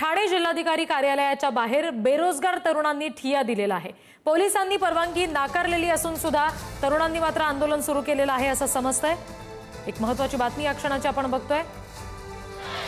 ठाणे जिल्हाधिकारी कार्यालयाच्या बाहेर बेरोजगार तरुणांनी ठिय्या दिलेला आहे। पोलिसांनी परवानगी नाकारलेली असून सुद्धा तरुणांनी मात्र आंदोलन सुरू केलेलं आहे असं समजतंय। एक महत्त्वाची बातमी या क्षणाची आपण बघतोय।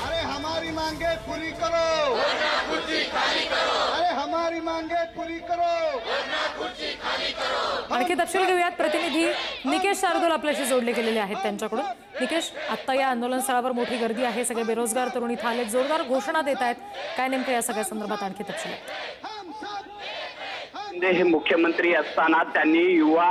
अरे हमारी मांगे पूरी करो, वरना कुर्सी खाली करो। अरे हमारी मांगे पूरी करो, वरना कुर्सी खाली करो। आणखी तपशील घेऊयात। प्रतिनिधी निकेश शार्दूल आपल्याशी जोडले गेलेले आहेत त्यांच्याकडून। निकेश, आता या आंदोलन स्थळावर मोठी गर्दी आहे, सगळे बेरोजगार तरुण इथे आले, जोरदार घोषणा देत आहेत, काय नेमकं या सगळ्या संदर्भात आणखी तपशील? हे मुख्यमंत्री असताना त्यांनी युवा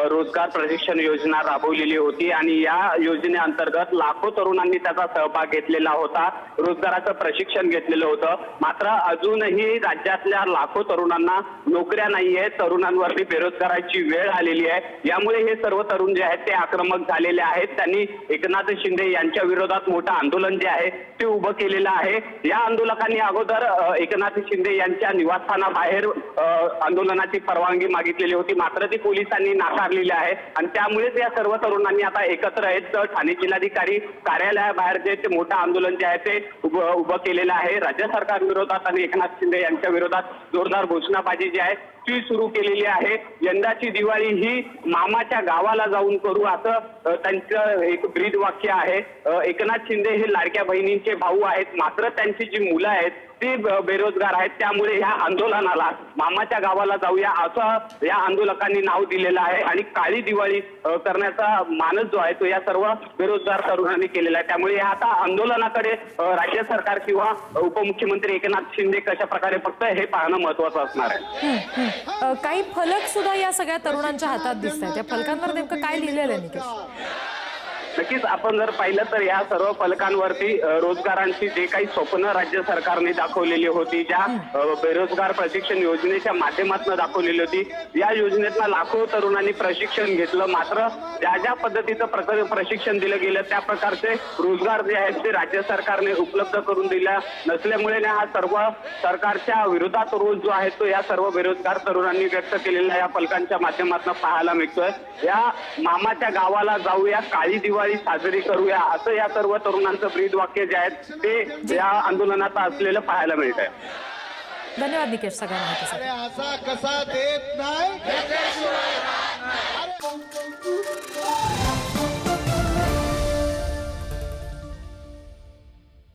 रोजगार प्रशिक्षण योजना राबवलेली होती आणि या योजनेअंतर्गत लाखो तरुणांनी त्याचा सहभाग घेतलेला होता, रोजगाराचं प्रशिक्षण घेतलेलं होतं। मात्र अजूनही राज्यातल्या लाखो तरुणांना नोकऱ्या नाहीये, तरुणांवरती बेरोजगाराची वेळ आलेली आहे। यामुळे हे सर्व तरुण जे आहेत ते आक्रमक झालेले आहेत। त्यांनी एकनाथ शिंदे यांच्या विरोधात मोठं आंदोलन जे आहे ते उभं केलेलं आहे। या आंदोलकांनी अगोदर एकनाथ शिंदे यांच्या निवासस्थानाबाहेर आंदोलनाची परवानगी मागितलेली होती, मात्र ती पोलिसांनी नाकारलेली आहे आणि त्यामुळेच या सर्व तरुणांनी आता एकत्र आहेत ठाणे जिल्हाधिकारी कार्यालयाबाहेर जे ते मोठं आंदोलन जे आहे ते उभं केलेलं आहे। राज्य सरकार विरोधात आणि एकनाथ शिंदे यांच्या विरोधात जोरदार घोषणाबाजी जी आहे ती सुरू केलेली आहे। यंदाची दिवाळी ही मामाच्या गावाला जाऊन करू असं त्यांचं एक ब्रीद वाक्य आहे। एकनाथ शिंदे हे लाडक्या बहिणींचे भाऊ आहेत, मात्र त्यांची जी मुलं आहेत ती बेरोजगार आहेत। त्यामुळे ह्या आंदोलनाला मामाच्या गावाला जाऊया असं या आंदोलकांनी नाव दिलेलं आहे आणि काळी दिवाळी करण्याचा मानस जो आहे तो या सर्व बेरोजगार तरुणांनी केलेला आहे। त्यामुळे या आता आंदोलनाकडे राज्य सरकार किंवा उपमुख्यमंत्री एकनाथ शिंदे कशा प्रकारे फक्त हे पाहणं महत्वाचं असणार आहे। काही फलक सुद्धा या सगळ्या तरुणांच्या हातात दिसत आहेत, त्या फलकांवर नेमकं काय लिहिलेलं आहे निकेश? नक्कीच आपण जर पाहिलं तर या सर्व फलकांवरती रोजगारांची जे काही स्वप्न राज्य सरकारने दाखवलेली होती, ज्या बेरोजगार प्रशिक्षण योजनेच्या माध्यमातून दाखवलेली होती, या योजनेतनं लाखो तरुणांनी प्रशिक्षण घेतलं, मात्र ज्या ज्या पद्धतीचं प्रशिक्षण दिलं गेलं त्या प्रकारचे रोजगार जे आहेत ते राज्य सरकारने उपलब्ध करून दिल्या नसल्यामुळे हा सर्व सरकारच्या विरोधात रोज जो आहे तो या सर्व बेरोजगार तरुणांनी व्यक्त केलेल्या या फलकांच्या माध्यमातून पाहायला मिळतोय। या मामाच्या गावाला जाऊया, काळी दिवाळी साजरी करूया असं या सर्व तरुणांचं ब्रीद वाक्य जे आहे ते या आंदोलनात असलेलं पाहायला मिळत आहे। धन्यवाद निकेश सगळ्या माहितीसाठी। असा कसा देत नाही